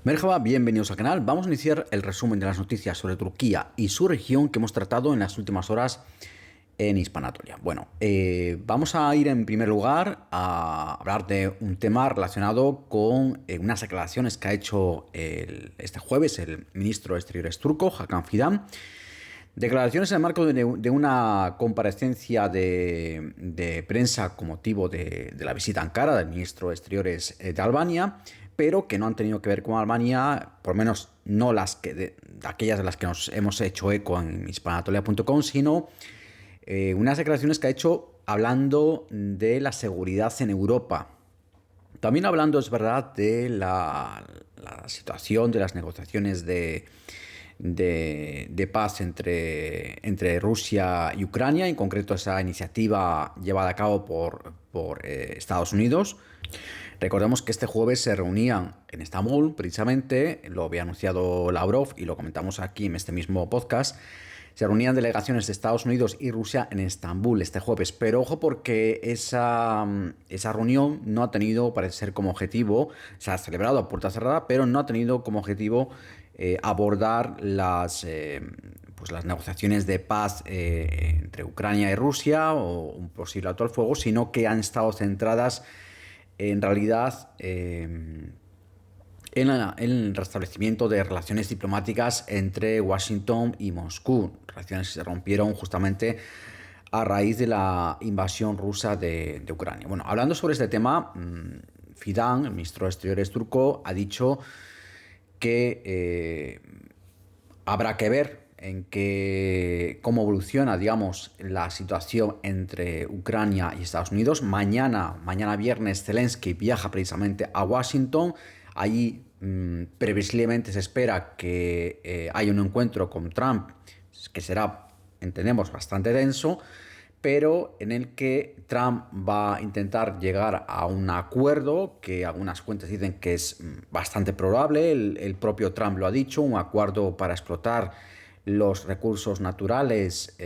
Merhaba, bienvenidos al canal. Vamos a iniciar el resumen de las noticias sobre Turquía y su región que hemos tratado en las últimas horas en Hispanatolia. Bueno, vamos a ir en primer lugar a hablar de un tema relacionado con unas declaraciones que ha hecho este jueves el ministro de Exteriores turco, Hakan Fidan. Declaraciones en el marco de una comparecencia de prensa con motivo de la visita a Ankara del ministro de Exteriores de Albania, pero que no han tenido que ver con Albania, por lo menos no aquellas de las que nos hemos hecho eco en hispanatolia.com, sino unas declaraciones que ha hecho hablando de la seguridad en Europa. También hablando, es verdad, de la situación de las negociaciones de paz entre Rusia y Ucrania, en concreto esa iniciativa llevada a cabo por Estados Unidos. Recordemos que este jueves se reunían en Estambul, precisamente, lo había anunciado Lavrov y lo comentamos aquí en este mismo podcast. Se reunían delegaciones de Estados Unidos y Rusia en Estambul este jueves, pero ojo porque esa reunión no ha tenido, parece ser como objetivo, se ha celebrado a puerta cerrada, pero no ha tenido como objetivo abordar las negociaciones de paz entre Ucrania y Rusia o un posible alto al fuego, sino que han estado centradas en realidad en el restablecimiento de relaciones diplomáticas entre Washington y Moscú, relaciones que se rompieron justamente a raíz de la invasión rusa de Ucrania. Bueno, hablando sobre este tema, Fidan, el ministro de Exteriores turco, ha dicho que habrá que ver cómo evoluciona, digamos, la situación entre Ucrania y Estados Unidos. Mañana viernes, Zelensky viaja precisamente a Washington. Allí previsiblemente se espera que haya un encuentro con Trump, que será, entendemos, bastante denso, pero en el que Trump va a intentar llegar a un acuerdo que algunas fuentes dicen que es bastante probable. El propio Trump lo ha dicho, un acuerdo para explotar los recursos naturales,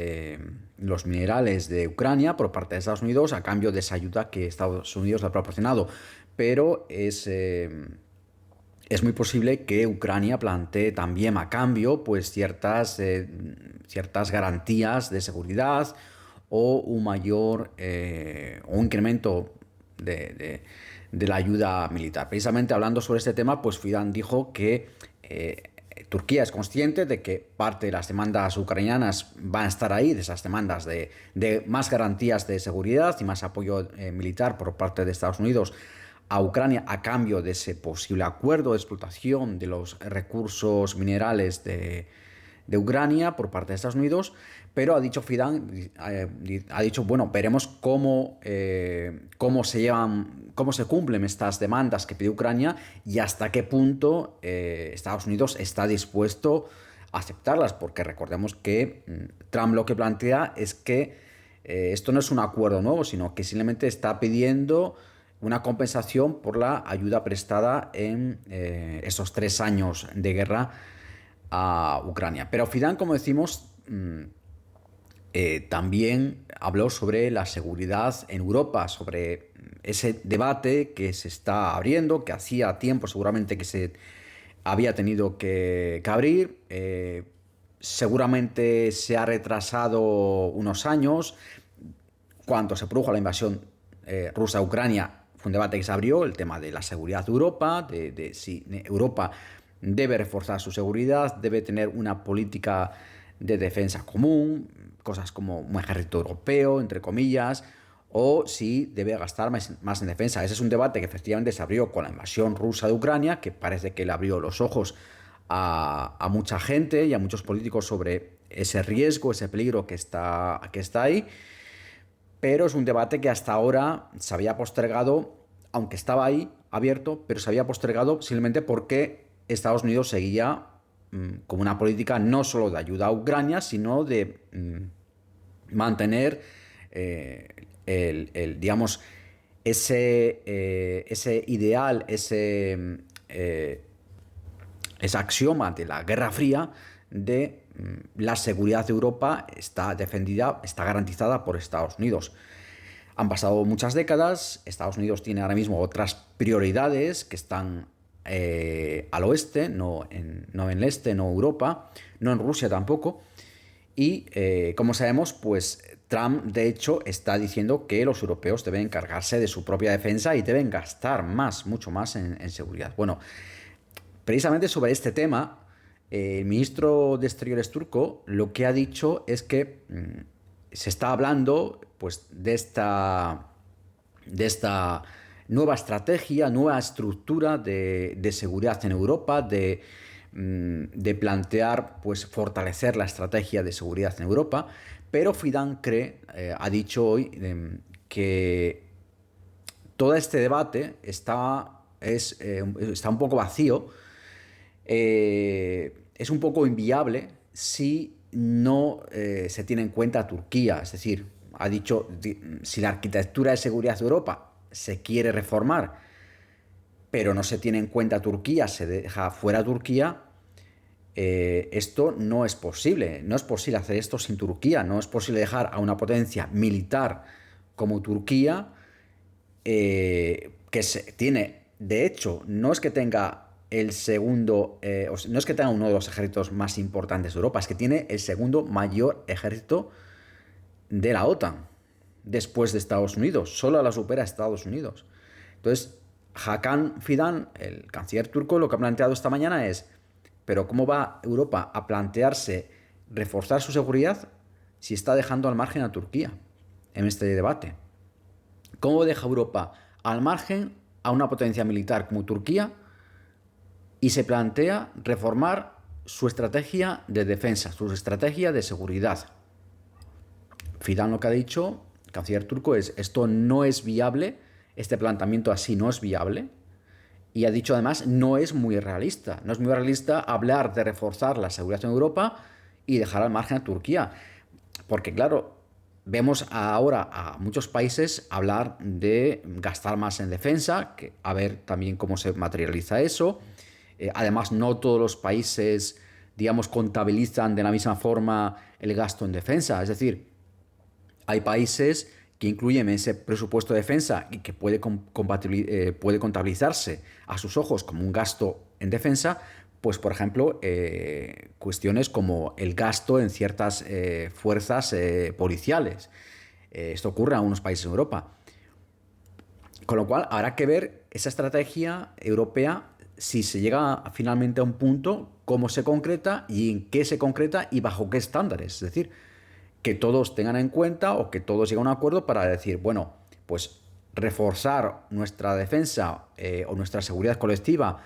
los minerales de Ucrania por parte de Estados Unidos a cambio de esa ayuda que Estados Unidos le ha proporcionado. Pero es muy posible que Ucrania plantee también a cambio pues ciertas garantías de seguridad o un mayor o un incremento de la ayuda militar. Precisamente hablando sobre este tema, pues Fidan dijo que Turquía es consciente de que parte de las demandas ucranianas van a estar ahí, de esas demandas de más garantías de seguridad y más apoyo militar por parte de Estados Unidos a Ucrania a cambio de ese posible acuerdo de explotación de los recursos minerales de Ucrania por parte de Estados Unidos, pero ha dicho Fidan, bueno, veremos cómo se cumplen estas demandas que pide Ucrania y hasta qué punto Estados Unidos está dispuesto a aceptarlas, porque recordemos que Trump lo que plantea es que esto no es un acuerdo nuevo, sino que simplemente está pidiendo una compensación por la ayuda prestada en esos 3 años de guerra a Ucrania. Pero Fidan, como decimos, también habló sobre la seguridad en Europa, sobre ese debate que se está abriendo, que hacía tiempo seguramente que se había tenido que abrir. Seguramente se ha retrasado unos años. Cuando se produjo la invasión rusa a Ucrania, fue un debate que se abrió, el tema de la seguridad de Europa, de si Europa debe reforzar su seguridad, debe tener una política de defensa común, cosas como un ejército europeo, entre comillas, o si debe gastar más en defensa. Ese es un debate que efectivamente se abrió con la invasión rusa de Ucrania, que parece que le abrió los ojos a mucha gente y a muchos políticos sobre ese riesgo, ese peligro que está ahí. Pero es un debate que hasta ahora se había postergado, aunque estaba ahí abierto, pero se había postergado simplemente porque Estados Unidos seguía con una política no solo de ayuda a Ucrania, sino de mantener digamos, ese ideal, ese axioma de la Guerra Fría de la seguridad de Europa está defendida, está garantizada por Estados Unidos. Han pasado muchas décadas, Estados Unidos tiene ahora mismo otras prioridades que están al oeste, no en el este, no Europa, no en Rusia tampoco. Y como sabemos, pues Trump de hecho está diciendo que los europeos deben encargarse de su propia defensa y deben gastar más, mucho más en seguridad. Bueno, precisamente sobre este tema, el ministro de Exteriores turco lo que ha dicho es que se está hablando pues, de esta nueva estrategia, nueva estructura de seguridad en Europa, de plantear, pues fortalecer la estrategia de seguridad en Europa, pero Fidan ha dicho hoy que todo este debate está un poco vacío, es un poco inviable si no se tiene en cuenta Turquía. Es decir, ha dicho, si la arquitectura de seguridad de Europa se quiere reformar, pero no se tiene en cuenta Turquía, se deja fuera Turquía, esto no es posible. No es posible hacer esto sin Turquía. No es posible dejar a una potencia militar como Turquía, que tiene, de hecho, no es que tenga el segundo, no es que tenga uno de los ejércitos más importantes de Europa, es que tiene el segundo mayor ejército de la OTAN, después de Estados Unidos. Solo la supera Estados Unidos. Entonces, Hakan Fidan, el canciller turco, lo que ha planteado esta mañana es, pero ¿cómo va Europa a plantearse reforzar su seguridad si está dejando al margen a Turquía en este debate? ¿Cómo deja Europa al margen a una potencia militar como Turquía y se plantea reformar su estrategia de defensa, su estrategia de seguridad? Fidan lo que ha dicho, el canciller turco, es esto no es viable, este planteamiento así no es viable. Y ha dicho además, no es muy realista. No es muy realista hablar de reforzar la seguridad en Europa y dejar al margen a Turquía. Porque claro, vemos ahora a muchos países hablar de gastar más en defensa, que a ver también cómo se materializa eso. Además, no todos los países, digamos, contabilizan de la misma forma el gasto en defensa. Es decir, hay países que incluyen ese presupuesto de defensa y que puede contabilizarse a sus ojos como un gasto en defensa, pues por ejemplo, cuestiones como el gasto en ciertas fuerzas policiales. Esto ocurre en algunos países de Europa. Con lo cual, habrá que ver esa estrategia europea, si se llega finalmente a un punto, cómo se concreta y en qué se concreta y bajo qué estándares. Es decir, que todos tengan en cuenta o que todos lleguen a un acuerdo para decir, bueno, pues reforzar nuestra defensa o nuestra seguridad colectiva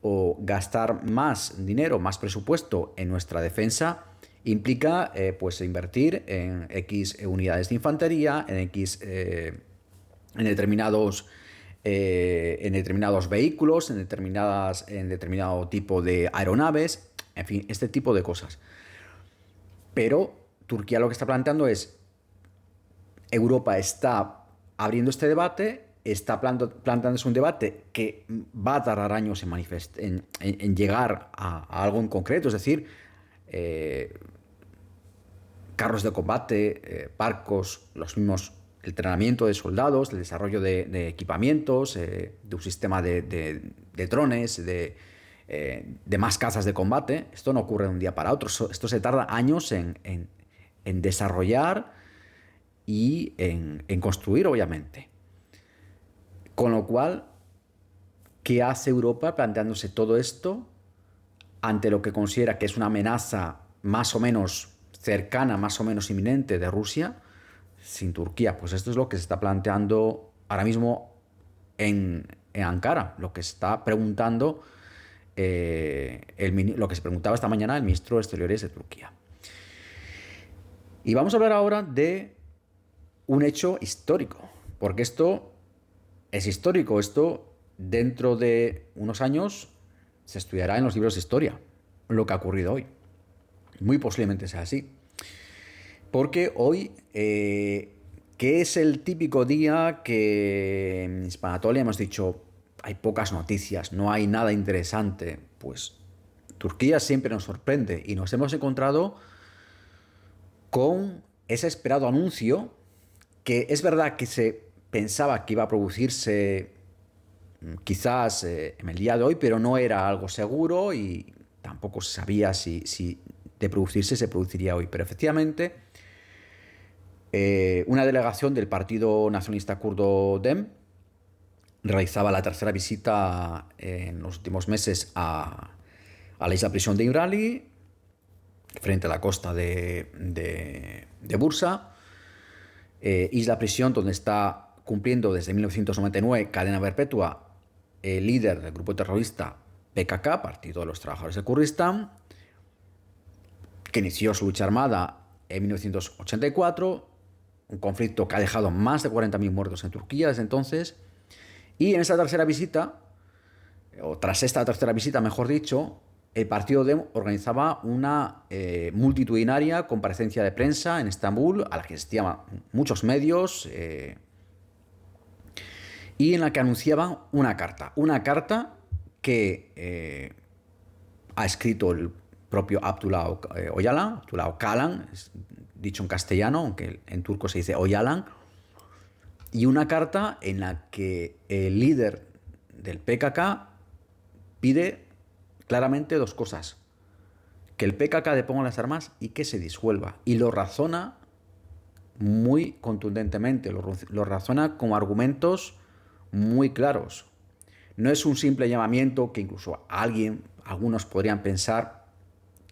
o gastar más dinero, más presupuesto en nuestra defensa implica pues invertir en X unidades de infantería, en X en determinados vehículos, en determinado tipo de aeronaves, en fin, este tipo de cosas. Pero Turquía lo que está planteando es, Europa está abriendo este debate, está planteándose un debate que va a tardar años en llegar a algo en concreto, es decir, carros de combate, barcos, los mismos, el entrenamiento de soldados, el desarrollo de equipamientos, de un sistema de drones, de más cazas de combate. Esto no ocurre de un día para otro, esto se tarda años en desarrollar y en construir, obviamente. Con lo cual, ¿qué hace Europa planteándose todo esto ante lo que considera que es una amenaza más o menos cercana, más o menos inminente de Rusia, sin Turquía? Pues esto es lo que se está planteando ahora mismo en Ankara, lo que se está preguntando, lo que se preguntaba esta mañana el ministro de Exteriores de Turquía. Y vamos a hablar ahora de un hecho histórico, porque esto es histórico. Esto dentro de unos años se estudiará en los libros de historia, lo que ha ocurrido hoy. Muy posiblemente sea así. Porque hoy, que es el típico día que en Hispanatolia hemos dicho, hay pocas noticias, no hay nada interesante, pues Turquía siempre nos sorprende y nos hemos encontrado con ese esperado anuncio, que es verdad que se pensaba que iba a producirse quizás en el día de hoy, pero no era algo seguro y tampoco se sabía si de producirse se produciría hoy. Pero efectivamente, una delegación del Partido Nacionalista Kurdo DEM realizaba la tercera visita en los últimos meses a la isla prisión de Imrali, frente a la costa de Bursa, isla prisión donde está cumpliendo desde 1999 cadena perpetua el líder del grupo terrorista PKK, Partido de los Trabajadores de Kurdistán, que inició su lucha armada en 1984, un conflicto que ha dejado más de 40.000 muertos en Turquía desde entonces. Y en esa tercera visita, o tras esta tercera visita, mejor dicho, el partido DEM organizaba una multitudinaria comparecencia de prensa en Estambul, a la que asistían muchos medios, y en la que anunciaban una carta que ha escrito el propio Abdullah Öcalan, dicho en castellano, aunque en turco se dice Öcalan, y una carta en la que el líder del PKK pide claramente dos cosas: que el PKK deponga las armas y que se disuelva. Y lo razona muy contundentemente, lo razona con argumentos muy claros. No es un simple llamamiento que incluso algunos podrían pensar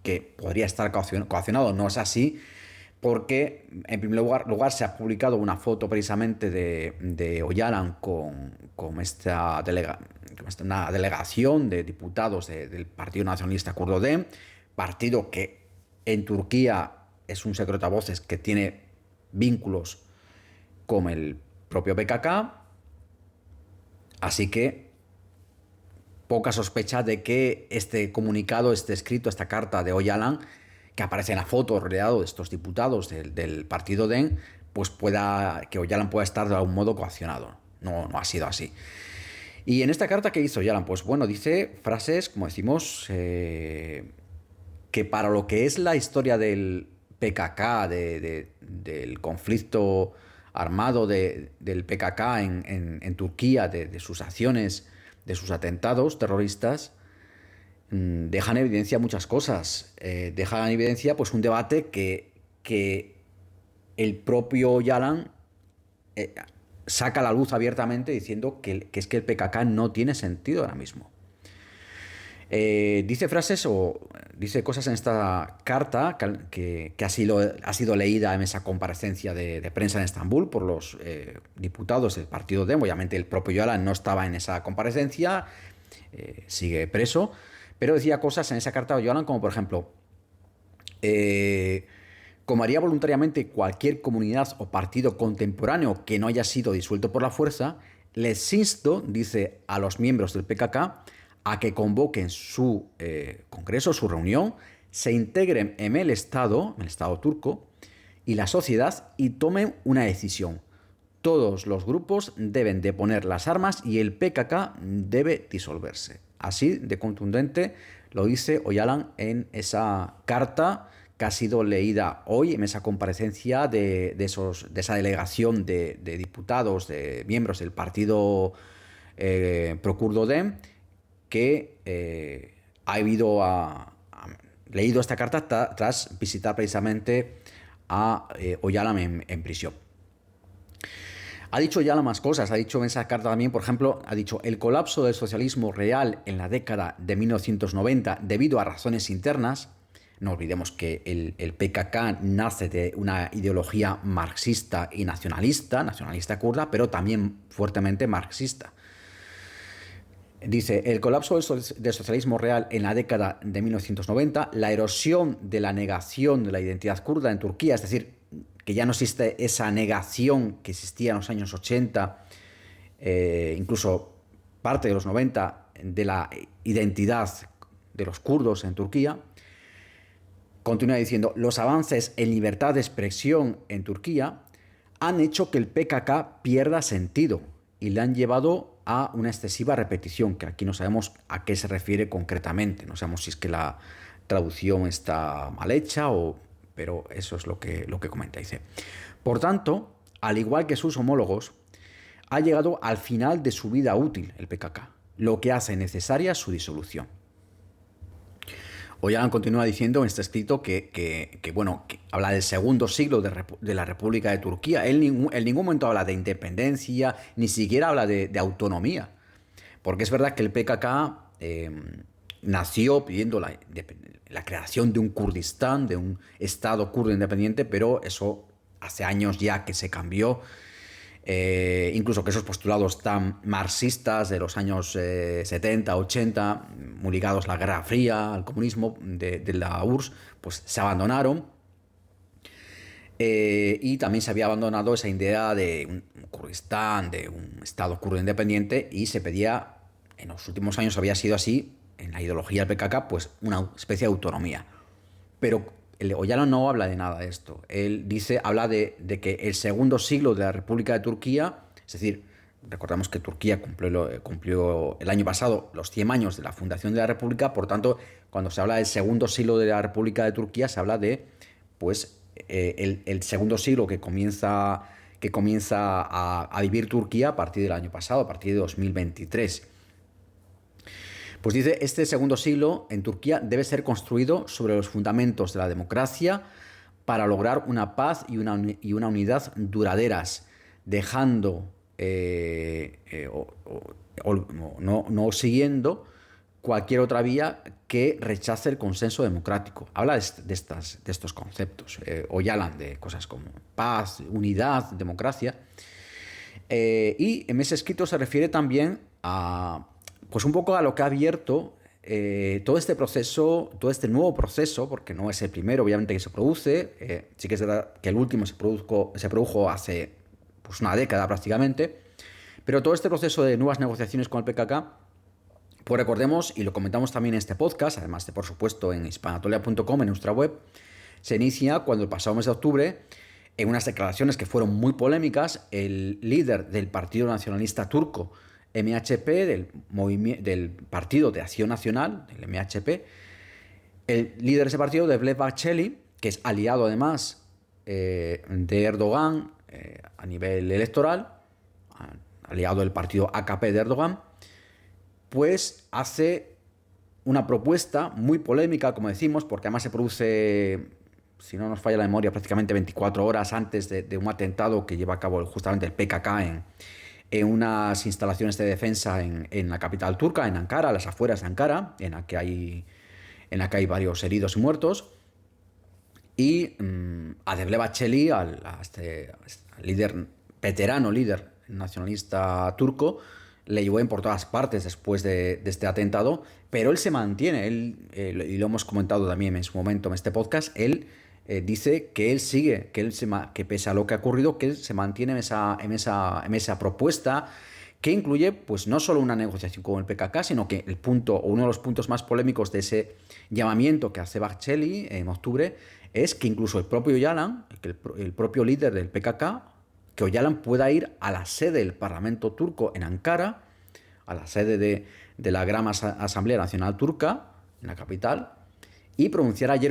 que podría estar coaccionado. No es así, porque en primer lugar se ha publicado una foto precisamente de Öcalan con una delegación de diputados del Partido Nacionalista Kurdo DEM, partido que en Turquía es un secreto a voces que tiene vínculos con el propio PKK, así que poca sospecha de que este comunicado, este escrito, esta carta de Öcalan, que aparece en la foto rodeado de estos diputados del partido DEM, pues que Öcalan pueda estar de algún modo coaccionado. No ha sido así. Y en esta carta que hizo Öcalan, pues bueno, dice frases, como decimos, que para lo que es la historia del PKK, del conflicto armado del PKK en Turquía, de sus acciones, de sus atentados terroristas, dejan en evidencia muchas cosas. Dejan en evidencia pues un debate que el propio Öcalan saca a la luz abiertamente, diciendo que es que el PKK no tiene sentido ahora mismo. Dice frases o dice cosas en esta carta que ha sido leída en esa comparecencia de prensa en Estambul por los diputados del partido DEM. Obviamente el propio Öcalan no estaba en esa comparecencia, sigue preso, pero decía cosas en esa carta de Öcalan como, por ejemplo, como haría voluntariamente cualquier comunidad o partido contemporáneo que no haya sido disuelto por la fuerza, les insto, dice, a los miembros del PKK a que convoquen su congreso, su reunión, se integren en el Estado turco y la sociedad y tomen una decisión. Todos los grupos deben deponer las armas y el PKK debe disolverse. Así de contundente lo dice Öcalan en esa carta que ha sido leída hoy en esa comparecencia de esa delegación de diputados, de miembros del partido pro-kurdo DEM, que ha leído esta carta tras visitar precisamente a Öcalan en prisión. Ha dicho Öcalan más cosas. Ha dicho en esa carta también, por ejemplo, ha dicho: el colapso del socialismo real en la década de 1990 debido a razones internas. No olvidemos que el PKK nace de una ideología marxista y nacionalista kurda, pero también fuertemente marxista. Dice: el colapso del socialismo real en la década de 1990, la erosión de la negación de la identidad kurda en Turquía, es decir, que ya no existe esa negación que existía en los años 80, incluso parte de los 90, de la identidad de los kurdos en Turquía. Continúa diciendo: los avances en libertad de expresión en Turquía han hecho que el PKK pierda sentido y le han llevado a una excesiva repetición, que aquí no sabemos a qué se refiere concretamente. No sabemos si es que la traducción está mal hecha, pero eso es lo que comenta. Dice: por tanto, al igual que sus homólogos, ha llegado al final de su vida útil, el PKK, lo que hace necesaria su disolución. Öcalan continúa diciendo en este escrito que habla del segundo siglo de la República de Turquía. Él en ningún momento habla de independencia, ni siquiera habla de autonomía. Porque es verdad que el PKK nació pidiendo la creación de un Kurdistán, de un Estado kurdo independiente, pero eso hace años ya que se cambió. Incluso que esos postulados tan marxistas de los años 70, 80, muy ligados a la Guerra Fría, al comunismo de la URSS, pues se abandonaron. Y también se había abandonado esa idea de un Kurdistán, de un Estado kurdo independiente, y se pedía, en los últimos años había sido así, en la ideología del PKK, pues una especie de autonomía. Pero Öcalan no habla de nada de esto. Él habla de que el segundo siglo de la República de Turquía, es decir, recordamos que Turquía cumplió el año pasado los 100 años de la fundación de la República, por tanto, cuando se habla del segundo siglo de la República de Turquía, se habla de pues, el segundo siglo que comienza a vivir Turquía a partir del año pasado, a partir de 2023. Pues dice, este segundo siglo en Turquía debe ser construido sobre los fundamentos de la democracia para lograr una paz y una unidad duraderas, dejando no siguiendo cualquier otra vía que rechace el consenso democrático. Habla de estos conceptos. Öcalan de cosas como paz, unidad, democracia. Y en ese escrito se refiere también pues un poco a lo que ha abierto todo este proceso, todo este nuevo proceso, porque no es el primero, obviamente, que se produce. Sí que es verdad que el último se produjo hace pues una década prácticamente, pero todo este proceso de nuevas negociaciones con el PKK, pues recordemos, y lo comentamos también en este podcast, además de, por supuesto, en hispanatolia.com, en nuestra web, se inicia cuando el pasado mes de octubre, en unas declaraciones que fueron muy polémicas, el líder del Partido Nacionalista Turco, MHP, del Partido de Acción Nacional, del MHP, el líder de ese partido, Devlet Bahçeli, que es aliado además de Erdogan a nivel electoral, aliado del partido AKP de Erdogan, pues hace una propuesta muy polémica, como decimos, porque además se produce, si no nos falla la memoria, prácticamente 24 horas antes de un atentado que lleva a cabo justamente el PKK en unas instalaciones de defensa en la capital turca, en Ankara, a las afueras de Ankara, en la que hay varios heridos y muertos. Y a Devlet Bahçeli, al líder, veterano líder nacionalista turco, le llueven por todas partes después de este atentado, pero él se mantiene, y lo hemos comentado también en su momento en este podcast, él dice que él sigue, que pese a lo que ha ocurrido, que él se mantiene en esa propuesta, que incluye pues no solo una negociación con el PKK, sino que uno de los puntos más polémicos de ese llamamiento que hace Bahçeli en octubre es que incluso el propio Öcalan, el propio líder del PKK, que Öcalan pueda ir a la sede del Parlamento turco en Ankara, a la sede de la Gran Asamblea Nacional Turca, en la capital, y pronunciar allí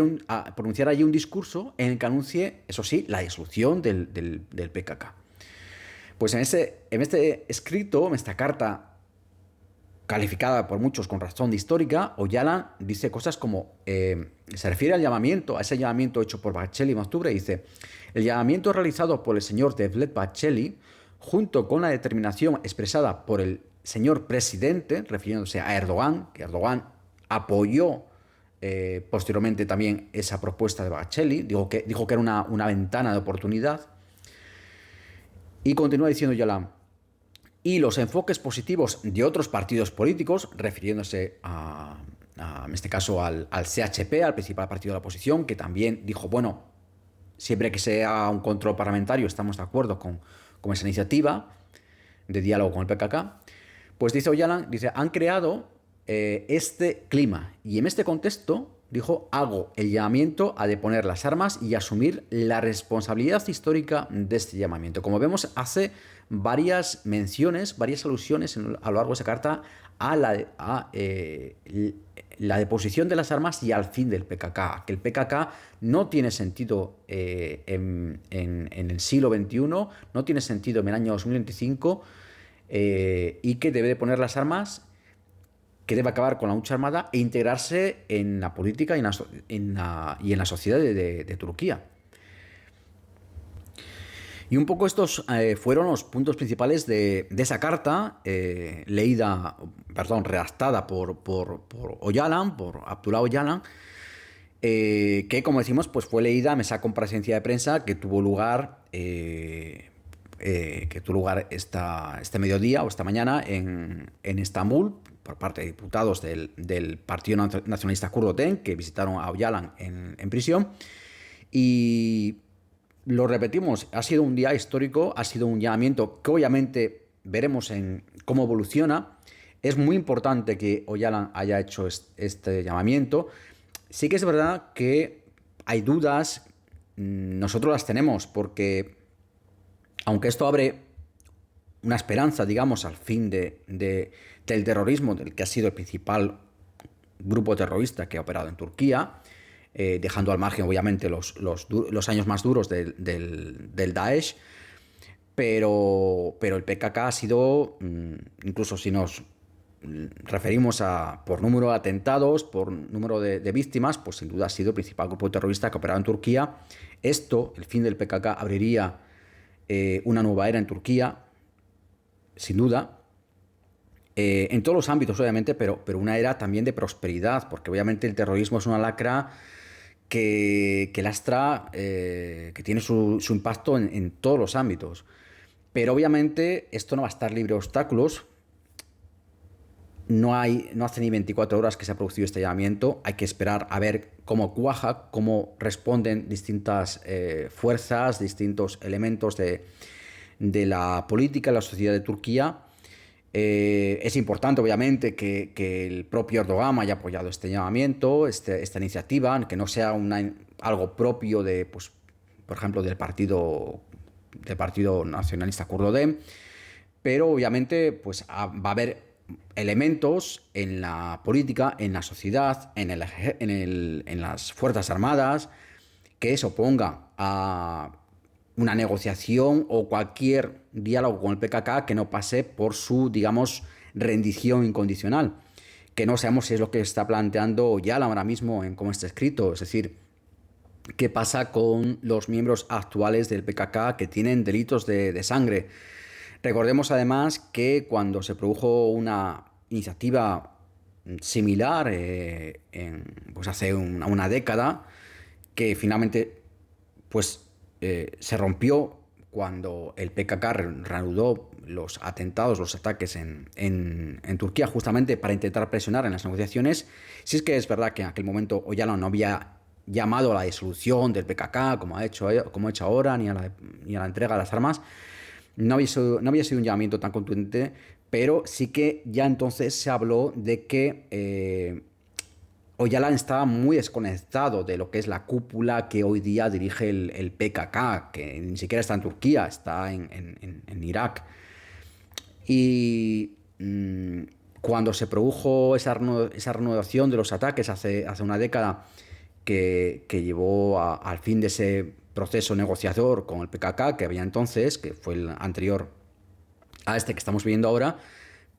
un discurso en el que anuncie, eso sí, la disolución del PKK. Pues en este escrito, en esta carta calificada por muchos con razón de histórica, Öcalan dice cosas como, se refiere a ese llamamiento hecho por Bahçeli en octubre, dice, el llamamiento realizado por el señor Devlet Bahçeli, junto con la determinación expresada por el señor presidente, refiriéndose a Erdogan, que Erdogan apoyó posteriormente también esa propuesta de Bahçeli, dijo que era una ventana de oportunidad, y continúa diciendo Öcalan, y los enfoques positivos de otros partidos políticos, refiriéndose en este caso al CHP, al principal partido de la oposición, que también dijo, bueno, siempre que sea un control parlamentario estamos de acuerdo con esa iniciativa de diálogo con el PKK, pues dice Öcalan, han creado este clima, y en este contexto, dijo, hago el llamamiento a deponer las armas y asumir la responsabilidad histórica de este llamamiento. Como vemos, hace varias menciones, varias alusiones a lo largo de esa carta a la deposición de las armas y al fin del PKK, que el PKK no tiene sentido en el siglo XXI, no tiene sentido en el año 2025, y que debe de poner las armas, que debe acabar con la lucha armada e integrarse en la política y en la sociedad de Turquía. Y un poco estos fueron los puntos principales de esa carta redactada por Öcalan, por Abdullah Öcalan, que, como decimos, pues fue leída en esa comparecencia de prensa que tuvo lugar este mediodía o esta mañana en Estambul por parte de diputados del Partido Nacionalista Kurdo DEM, que visitaron a Öcalan en prisión. Y lo repetimos, ha sido un día histórico, ha sido un llamamiento que obviamente veremos en cómo evoluciona. Es muy importante que Öcalan haya hecho este llamamiento. Sí que es verdad que hay dudas, nosotros las tenemos, porque aunque esto abre una esperanza, digamos, al fin del terrorismo, del que ha sido el principal grupo terrorista que ha operado en Turquía, dejando al margen, obviamente, los años más duros del Daesh, pero el PKK ha sido, incluso si nos referimos por número de atentados, por número de víctimas, pues sin duda ha sido el principal grupo terrorista que ha operado en Turquía. Esto, el fin del PKK, abriría una nueva era en Turquía, sin duda, en todos los ámbitos, obviamente, pero una era también de prosperidad, porque obviamente el terrorismo es una lacra que lastra, que tiene su impacto en todos los ámbitos. Pero obviamente esto no va a estar libre de obstáculos. No hace ni 24 horas que se ha producido este llamamiento. Hay que esperar a ver cómo cuaja, cómo responden distintas fuerzas, distintos elementos de la política y la sociedad de Turquía. Es importante, obviamente, que el propio Erdogan haya apoyado este llamamiento, esta iniciativa, que no sea algo propio pues, por ejemplo, del Partido Nacionalista Kurdo DEM, pero obviamente pues, va a haber elementos en la política, en la sociedad, en las Fuerzas Armadas, que se oponga a una negociación o cualquier diálogo con el PKK que no pase por su, digamos, rendición incondicional. Que no sabemos si es lo que está planteando Öcalan ahora mismo en cómo está escrito. Es decir, qué pasa con los miembros actuales del PKK que tienen delitos de sangre. Recordemos además que cuando se produjo una iniciativa similar pues hace una década, que finalmente pues se rompió cuando el PKK reanudó los atentados, los ataques en Turquía, justamente para intentar presionar en las negociaciones. Si es que es verdad que en aquel momento Öcalan no había llamado a la disolución del PKK, como ha hecho ahora, ni a la entrega de las armas. No había sido un llamamiento tan contundente, pero sí que ya entonces se habló de que Öcalan estaba muy desconectado de lo que es la cúpula que hoy día dirige el PKK, que ni siquiera está en Turquía, está en Irak. Y cuando se produjo esa reanudación de los ataques hace una década, que llevó al fin de ese proceso negociador con el PKK que había entonces, que fue el anterior a este que estamos viviendo ahora,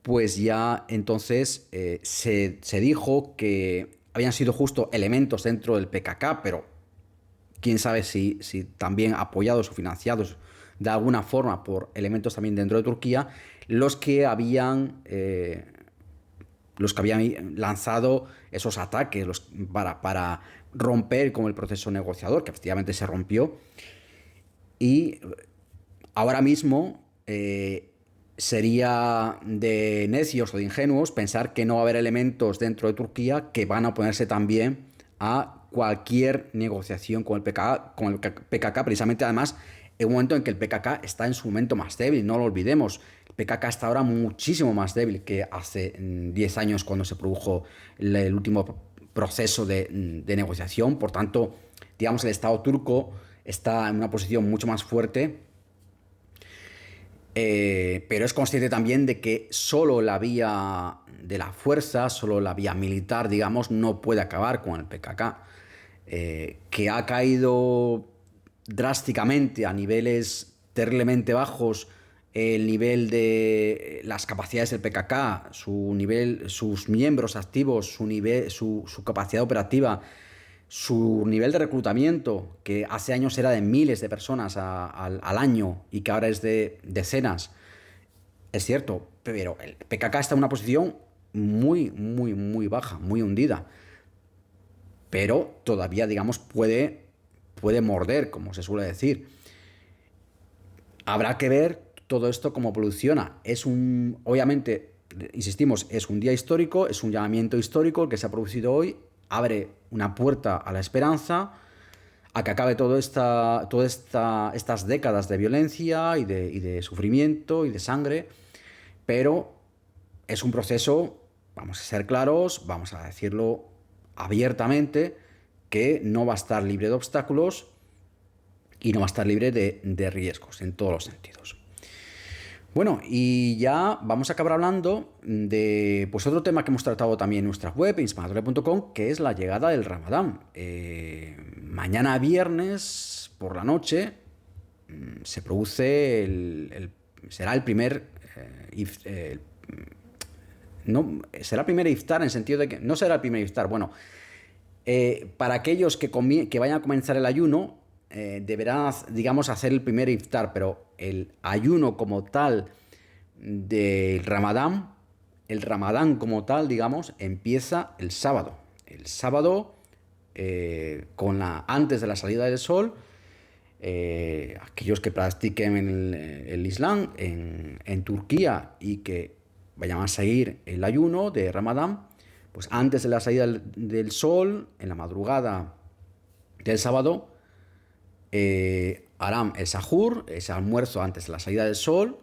pues ya entonces se dijo que habían sido justo elementos dentro del PKK, pero quién sabe si también apoyados o financiados de alguna forma por elementos también dentro de Turquía, los que habían lanzado esos ataques para romper con el proceso negociador, que efectivamente se rompió. Y ahora mismo sería de necios o de ingenuos pensar que no va a haber elementos dentro de Turquía que van a oponerse también a cualquier negociación con el PKK, precisamente además en un momento en que el PKK está en su momento más débil, no lo olvidemos. El PKK está ahora muchísimo más débil que hace 10 años cuando se produjo el último proceso de negociación. Por tanto, digamos, el Estado turco está en una posición mucho más fuerte, pero es consciente también de que solo la vía de la fuerza, solo la vía militar, digamos, no puede acabar con el PKK, que ha caído drásticamente a niveles terriblemente bajos el nivel de las capacidades del PKK, su nivel, sus miembros activos, su nivel, su capacidad operativa, su nivel de reclutamiento, que hace años era de miles de personas al año y que ahora es de decenas. Es cierto, pero el PKK está en una posición muy, muy, muy baja, muy hundida. Pero todavía, digamos, puede morder, como se suele decir. Habrá que ver todo esto cómo evoluciona. Obviamente, insistimos, es un día histórico, es un llamamiento histórico el que se ha producido hoy, abre una puerta a la esperanza, a que acabe estas décadas de violencia y de sufrimiento y de sangre, pero es un proceso, vamos a ser claros, vamos a decirlo abiertamente, que no va a estar libre de obstáculos y no va a estar libre de riesgos en todos los sentidos. Bueno, y ya vamos a acabar hablando de pues otro tema que hemos tratado también en nuestra web, inspiradores.com, que es la llegada del Ramadán. Mañana viernes por la noche se produce será el primer no será el primer iftar en el sentido de que no será el primer iftar. Bueno, para aquellos que vayan a comenzar el ayuno, deberán, digamos, hacer el primer iftar, pero el ayuno como tal del Ramadán, el Ramadán como tal, digamos, empieza el sábado. El sábado, antes de la salida del sol, aquellos que practiquen el Islam en Turquía y que vayan a seguir el ayuno de Ramadán, pues antes de la salida del sol, en la madrugada del sábado, harán el sahur, ese almuerzo antes de la salida del sol,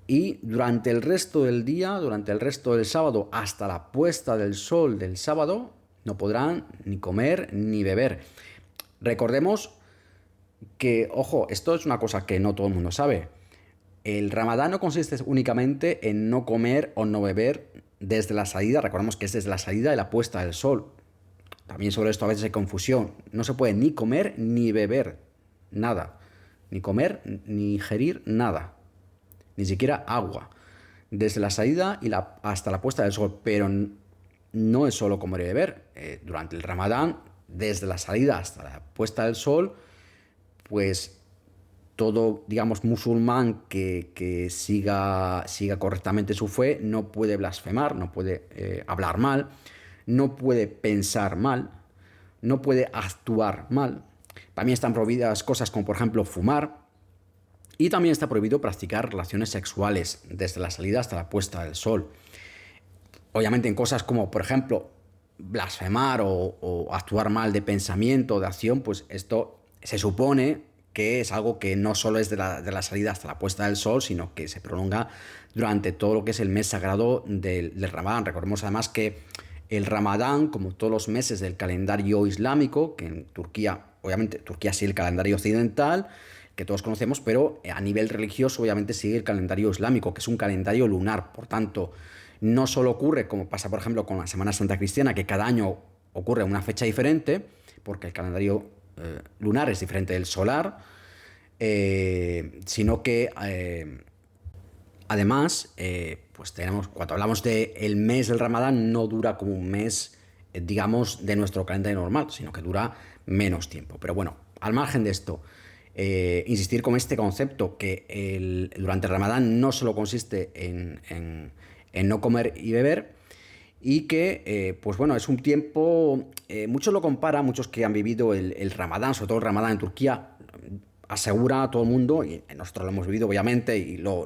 y durante el resto del día, durante el resto del sábado, hasta la puesta del sol del sábado, no podrán ni comer ni beber. Recordemos que, ojo, esto es una cosa que no todo el mundo sabe. El Ramadán no consiste únicamente en no comer o no beber desde la salida, recordemos que es desde la salida de la puesta del sol. También sobre esto a veces hay confusión. No se puede ni comer ni beber nada. Ni comer ni ingerir nada. Ni siquiera agua. Desde la salida hasta la puesta del sol. Pero no es solo comer y beber. Durante el Ramadán, desde la salida hasta la puesta del sol, pues todo, digamos, musulmán que siga correctamente su fe no puede blasfemar, no puede hablar mal, no puede pensar mal, no puede actuar mal. También están prohibidas cosas como, por ejemplo, fumar. Y también está prohibido practicar relaciones sexuales desde la salida hasta la puesta del sol. Obviamente en cosas como, por ejemplo, blasfemar o actuar mal de pensamiento o de acción, pues esto se supone que es algo que no solo es de la salida hasta la puesta del sol, sino que se prolonga durante todo lo que es el mes sagrado del Ramadán. Recordemos además que el Ramadán, como todos los meses del calendario islámico, que en Turquía, obviamente Turquía sigue el calendario occidental, que todos conocemos, pero a nivel religioso obviamente sigue el calendario islámico, que es un calendario lunar. Por tanto, no solo ocurre, como pasa por ejemplo con la Semana Santa Cristiana, que cada año ocurre una fecha diferente, porque el calendario lunar es diferente del solar, sino que además, pues cuando hablamos del mes del Ramadán, no dura como un mes, digamos, de nuestro calendario normal, sino que dura menos tiempo. Pero bueno, al margen de esto, insistir con este concepto que durante el Ramadán no solo consiste en no comer y beber, y que, pues bueno, es un tiempo, muchos lo comparan, muchos que han vivido el Ramadán, sobre todo el Ramadán en Turquía, asegura a todo el mundo, y nosotros lo hemos vivido obviamente y lo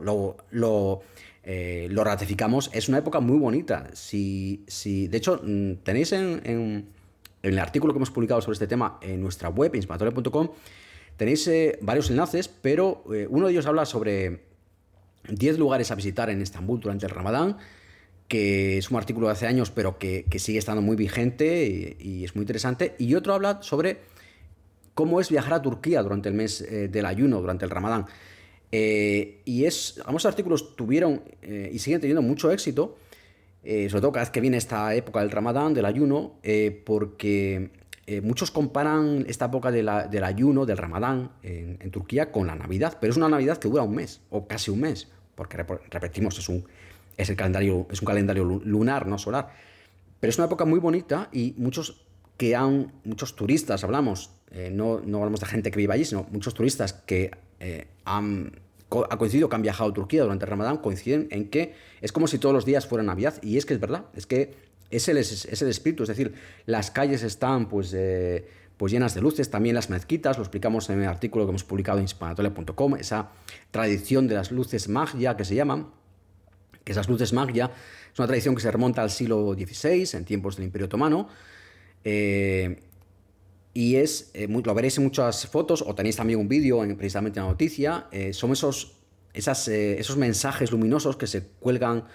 ratificamos, es una época muy bonita. De hecho, tenéis en el artículo que hemos publicado sobre este tema en nuestra web, inspiradores.com, tenéis varios enlaces, pero uno de ellos habla sobre 10 lugares a visitar en Estambul durante el Ramadán, que es un artículo de hace años, pero que sigue estando muy vigente y es muy interesante. Y otro habla sobre cómo es viajar a Turquía durante el mes del ayuno, durante el Ramadán. Ambos artículos tuvieron y siguen teniendo mucho éxito, sobre todo cada vez que viene esta época del Ramadán, del ayuno, porque muchos comparan esta época del ayuno, del Ramadán en Turquía con la Navidad, pero es una Navidad que dura un mes, o casi un mes, porque repetimos, es un calendario lunar, no solar. Pero es una época muy bonita y muchos turistas, hablamos, no hablamos de gente que vive allí, sino muchos turistas que ha coincidido que han viajado a Turquía durante el Ramadán, coinciden en que es como si todos los días fuera Navidad, y es que es verdad, es que es el espíritu, es decir, las calles están pues llenas de luces, también las mezquitas, lo explicamos en el artículo que hemos publicado en hispanatolia.com, esa tradición de las luces magia que se llaman, que esas luces magia es una tradición que se remonta al siglo XVI, en tiempos del Imperio Otomano, y lo veréis en muchas fotos, o tenéis también un vídeo precisamente en la noticia, son esos mensajes luminosos que se cuelgan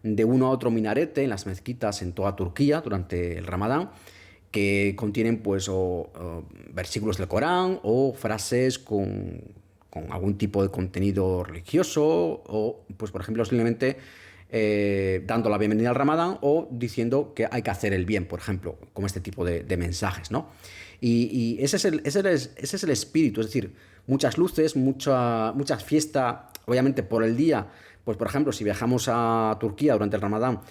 de uno a otro minarete en las mezquitas en toda Turquía durante el Ramadán, que contienen pues versículos del Corán o frases con algún tipo de contenido religioso, o pues por ejemplo simplemente dando la bienvenida al Ramadán o diciendo que hay que hacer el bien, por ejemplo, como este tipo de mensajes, ¿no? Y ese es el espíritu, es decir, muchas luces, mucha fiesta, obviamente por el día. Pues por ejemplo, si viajamos a Turquía durante el Ramadán,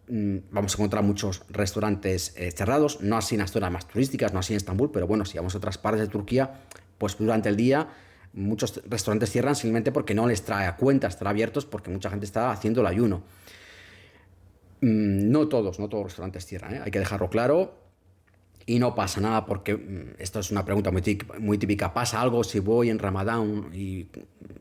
vamos a encontrar muchos restaurantes cerrados, no así en las zonas más turísticas, no así en Estambul, pero bueno, si vamos a otras partes de Turquía, pues durante el día muchos restaurantes cierran simplemente porque no les trae a cuenta estar abiertos, porque mucha gente está haciendo el ayuno. No todos los restaurantes cierran, ¿eh? Hay que dejarlo claro. Y no pasa nada porque esto es una pregunta muy típica. ¿Pasa algo si voy en Ramadán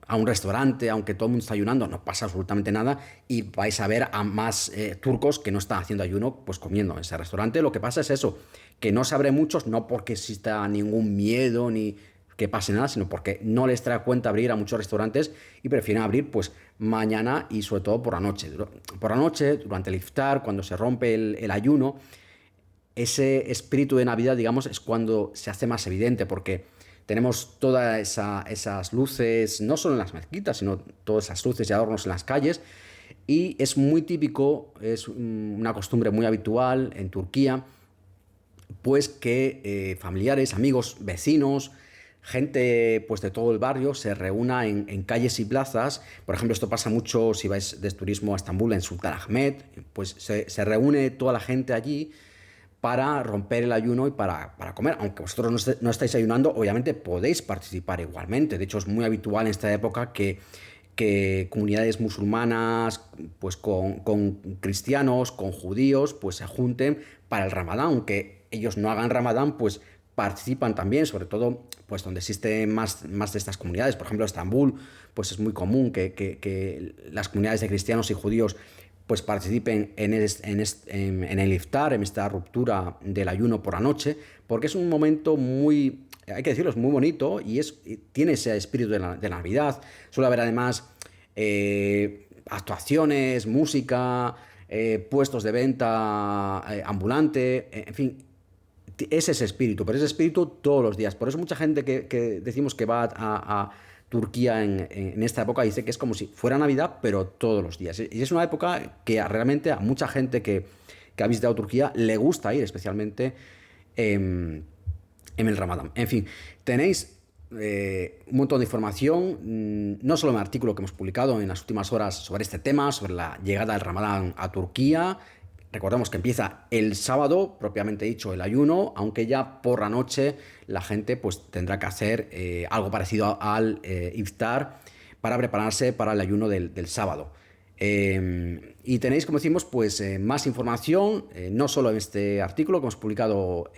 a un restaurante, aunque todo el mundo está ayunando? No pasa absolutamente nada y vais a ver a más turcos que no están haciendo ayuno pues comiendo en ese restaurante. Lo que pasa es eso, que no se abre muchos, no porque exista ningún miedo ni que pase nada, sino porque no les trae cuenta abrir a muchos restaurantes y prefieren abrir pues mañana y sobre todo por la noche. Por la noche, durante el iftar, cuando se rompe el ayuno, ese espíritu de Navidad, digamos, es cuando se hace más evidente, porque tenemos todas esas luces, no solo en las mezquitas, sino todas esas luces y adornos en las calles, y es muy típico, es una costumbre muy habitual en Turquía, pues que familiares, amigos, vecinos, gente pues de todo el barrio se reúna en calles y plazas. Por ejemplo, esto pasa mucho si vais de turismo a Estambul, en Sultan Ahmed, pues se reúne toda la gente allí para romper el ayuno y para comer. Aunque vosotros no estáis ayunando, obviamente podéis participar igualmente. De hecho, es muy habitual en esta época que comunidades musulmanas pues con cristianos, con judíos, pues se junten para el Ramadán. Aunque ellos no hagan Ramadán, pues participan también, sobre todo pues donde existen más de estas comunidades. Por ejemplo, Estambul, pues es muy común que las comunidades de cristianos y judíos pues participen en el iftar, en esta ruptura del ayuno por la noche, porque es un momento muy, hay que decirlo, es muy bonito y tiene ese espíritu de la Navidad. Suele haber además actuaciones, música, puestos de venta ambulante, en fin, es ese espíritu, pero ese espíritu todos los días. Por eso mucha gente que decimos que va a Turquía en esta época dice que es como si fuera Navidad, pero todos los días. Y es una época que realmente a mucha gente que ha visitado Turquía le gusta ir, especialmente en el Ramadán. En fin, tenéis un montón de información, no solo en el artículo que hemos publicado en las últimas horas sobre este tema, sobre la llegada del Ramadán a Turquía. Recordemos que empieza el sábado, propiamente dicho, el ayuno, aunque ya por la noche la gente pues tendrá que hacer algo parecido al iftar para prepararse para el ayuno del sábado. Y tenéis, como decimos, pues más información, no solo en este artículo que hemos publicado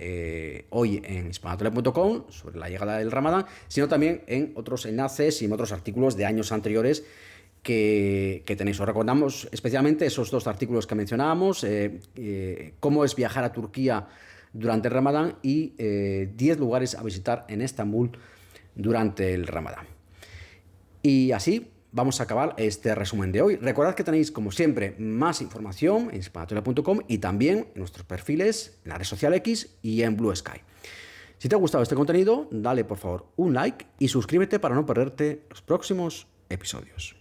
hoy en hispanatolia.com sobre la llegada del Ramadán, sino también en otros enlaces y en otros artículos de años anteriores que tenéis. Os recordamos especialmente esos dos artículos que mencionábamos, cómo es viajar a Turquía durante el Ramadán y 10 lugares a visitar en Estambul durante el Ramadán. Y así vamos a acabar este resumen de hoy. Recordad que tenéis, como siempre, más información en hispanatolia.com y también en nuestros perfiles en la red social X y en Blue Sky. Si te ha gustado este contenido, dale por favor un like y suscríbete para no perderte los próximos episodios.